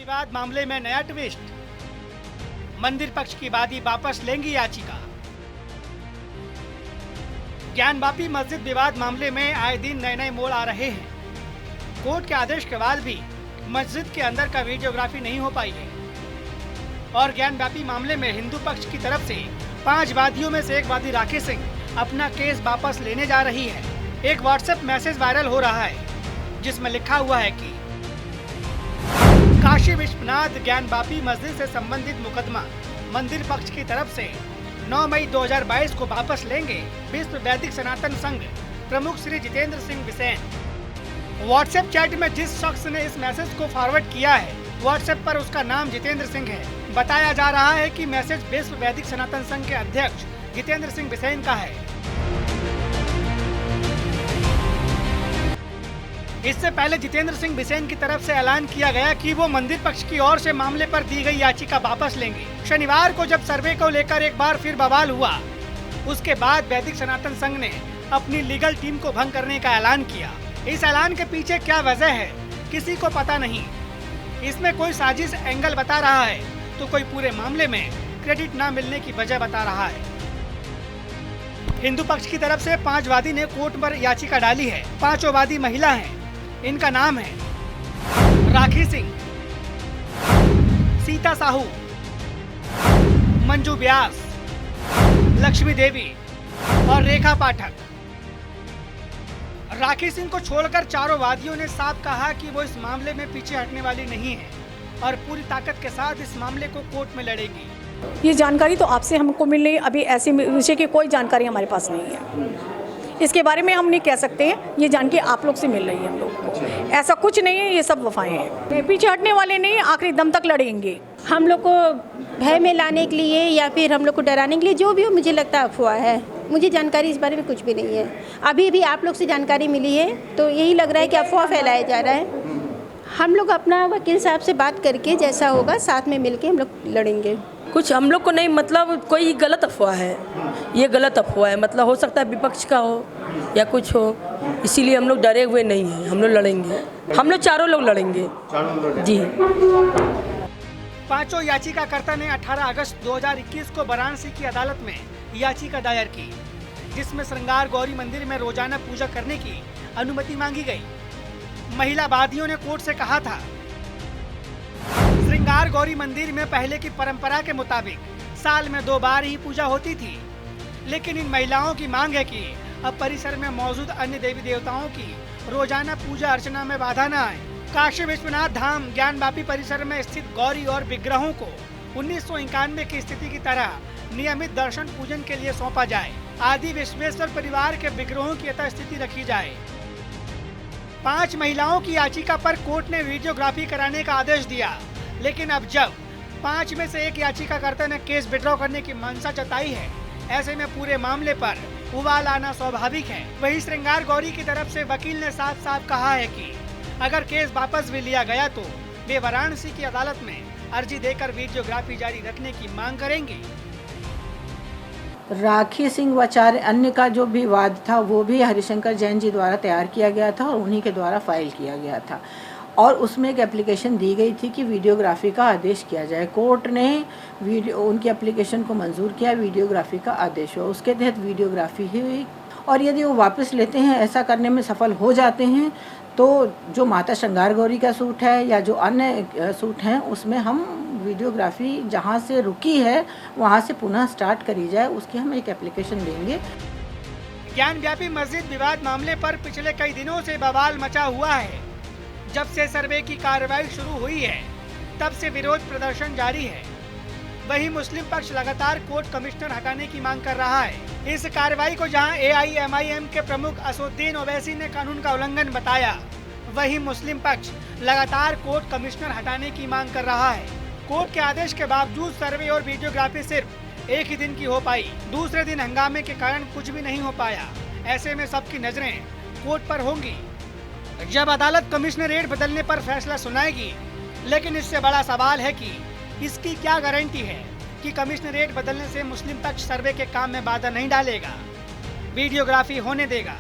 विवाद मामले में नया ट्विस्ट, मंदिर पक्ष की वादी वापस लेंगी याचिका। ज्ञानवापी मस्जिद विवाद मामले में आए दिन नए नए मोड़ आ रहे हैं। कोर्ट के आदेश के बाद भी मस्जिद के अंदर का वीडियोग्राफी नहीं हो पाई है और ज्ञानवापी मामले में हिंदू पक्ष की तरफ से 5 वादियों में से एक वादी राखी सिंह अपना केस वापस लेने जा रही है। एक व्हाट्सएप मैसेज वायरल हो रहा है जिसमें लिखा हुआ है कि काशी विश्वनाथ ज्ञानवापी मस्जिद से संबंधित मुकदमा मंदिर पक्ष की तरफ से 9 मई 2022 को वापस लेंगे विश्व वैदिक सनातन संघ प्रमुख श्री जितेंद्र सिंह बिसेन। व्हाट्सएप चैट में जिस शख्स ने इस मैसेज को फॉरवर्ड किया है, व्हाट्सएप पर उसका नाम जितेंद्र सिंह है। बताया जा रहा है कि मैसेज विश्व वैदिक सनातन संघ के अध्यक्ष जितेंद्र सिंह बिसेन का है। इससे पहले जितेंद्र सिंह बिसेन की तरफ से ऐलान किया गया कि वो मंदिर पक्ष की ओर से मामले पर दी गई याचिका वापस लेंगे। शनिवार को जब सर्वे को लेकर एक बार फिर बवाल हुआ, उसके बाद वैदिक सनातन संघ ने अपनी लीगल टीम को भंग करने का ऐलान किया। इस ऐलान के पीछे क्या वजह है, किसी को पता नहीं। इसमें कोई साजिश एंगल बता रहा है तो कोई पूरे मामले में क्रेडिट न मिलने की वजह बता रहा है। हिंदू पक्ष की तरफ से 5 वादी ने कोर्ट पर याचिका डाली है। 5 वादी महिला हैं। इनका नाम है राखी सिंह, सीता साहू, मंजू व्यास, लक्ष्मी देवी और रेखा पाठक। राखी सिंह को छोड़कर चारों वादियों ने साफ कहा कि वो इस मामले में पीछे हटने वाली नहीं है और पूरी ताकत के साथ इस मामले को कोर्ट में लड़ेगी। ये जानकारी तो आपसे हमको मिल रही है, अभी ऐसे विषय की कोई जानकारी हमारे पास नहीं है। इसके बारे में हम नहीं कह सकते हैं, ये जान के आप लोग से मिल रही है हम लोग को। ऐसा कुछ नहीं है, ये सब वफाएं हैं। पीछे हटने वाले नहीं, आखिरी दम तक लड़ेंगे। हम लोग को भय में लाने के लिए या फिर हम लोग को डराने के लिए जो भी हो, मुझे लगता है अफवाह है। मुझे जानकारी इस बारे में कुछ भी नहीं है। अभी भी आप लोग से जानकारी मिली है तो यही लग रहा है कि अफवाह फैलाया जा रहा है। हम लोग अपना वकील साहब से बात करके जैसा होगा साथ में मिलके हम लोग लड़ेंगे। कुछ हम लोग को नहीं, मतलब कोई गलत अफवाह है, ये गलत अफवाह है। मतलब हो सकता है विपक्ष का हो या कुछ हो, इसीलिए हम लोग डरे हुए नहीं हैं। हम लोग लड़ेंगे, हम लोग चारों लोग लड़ेंगे जी। 5 याचिकाकर्ता ने 18 अगस्त 2021 को वाराणसी की अदालत में याचिका दायर की, जिसमें श्रृंगार गौरी मंदिर में रोजाना पूजा करने की अनुमति मांगी गई। महिला वादियों ने कोर्ट से कहा था, श्रृंगार गौरी मंदिर में पहले की परंपरा के मुताबिक साल में 2 बार ही पूजा होती थी, लेकिन इन महिलाओं की मांग है कि अब परिसर में मौजूद अन्य देवी देवताओं की रोजाना पूजा अर्चना में बाधा न आए। काशी विश्वनाथ धाम ज्ञानवापी परिसर में स्थित गौरी और विग्रहों को 1991 की स्थिति की तरह नियमित दर्शन पूजन के लिए सौंपा जाए। आदि विश्वेश्वर परिवार के विग्रहों की यथास्थिति रखी जाए। 5 महिलाओं की याचिका पर कोर्ट ने वीडियोग्राफी कराने का आदेश दिया, लेकिन अब जब 5 में से एक याचिकाकर्ता ने केस विड्रॉ करने की मंशा जताई है, ऐसे में पूरे मामले पर उबाल आना स्वाभाविक है। वहीं श्रृंगार गौरी की तरफ से वकील ने साफ साफ कहा है कि अगर केस वापस भी लिया गया तो वे वाराणसी की अदालत में अर्जी देकर वीडियोग्राफी जारी रखने की मांग करेंगे। राखी सिंह व 4 अन्य का जो भी वाद था वो भी हरिशंकर जैन जी द्वारा तैयार किया गया था और उन्हीं के द्वारा फाइल किया गया था और उसमें एक एप्लीकेशन दी गई थी कि वीडियोग्राफी का आदेश किया जाए। कोर्ट ने उनकी एप्लीकेशन को मंजूर किया, वीडियोग्राफी का आदेश हुआ, उसके तहत वीडियोग्राफी हुई और यदि वो वापस लेते हैं, ऐसा करने में सफल हो जाते हैं तो जो माता श्रृंगार गौरी का सूट है या जो अन्य सूट हैं उसमें हम वीडियोग्राफी जहाँ से रुकी है वहाँ से पुनः स्टार्ट करी जाए, उसकी हम एक एप्लीकेशन देंगे। ज्ञानवापी मस्जिद विवाद मामले पर पिछले कई दिनों से बवाल मचा हुआ है। जब से सर्वे की कार्रवाई शुरू हुई है तब से विरोध प्रदर्शन जारी है। वहीं मुस्लिम पक्ष लगातार कोर्ट कमिश्नर हटाने की मांग कर रहा है। इस कार्रवाई को जहां AIMIM के प्रमुख असदुद्दीन ओवैसी ने कानून का उल्लंघन बताया, वहीं मुस्लिम पक्ष लगातार कोर्ट कमिश्नर हटाने की मांग कर रहा है। कोर्ट के आदेश के बावजूद सर्वे और वीडियोग्राफी सिर्फ एक ही दिन की हो पाई, दूसरे दिन हंगामे के कारण कुछ भी नहीं हो पाया। ऐसे में सबकी नजरें कोर्ट पर होंगी जब अदालत कमिश्नरेट बदलने पर फैसला सुनाएगी। लेकिन इससे बड़ा सवाल है कि इसकी क्या गारंटी है कि कमिश्नरेट बदलने से मुस्लिम पक्ष सर्वे के काम में बाधा नहीं डालेगा, वीडियोग्राफी होने देगा।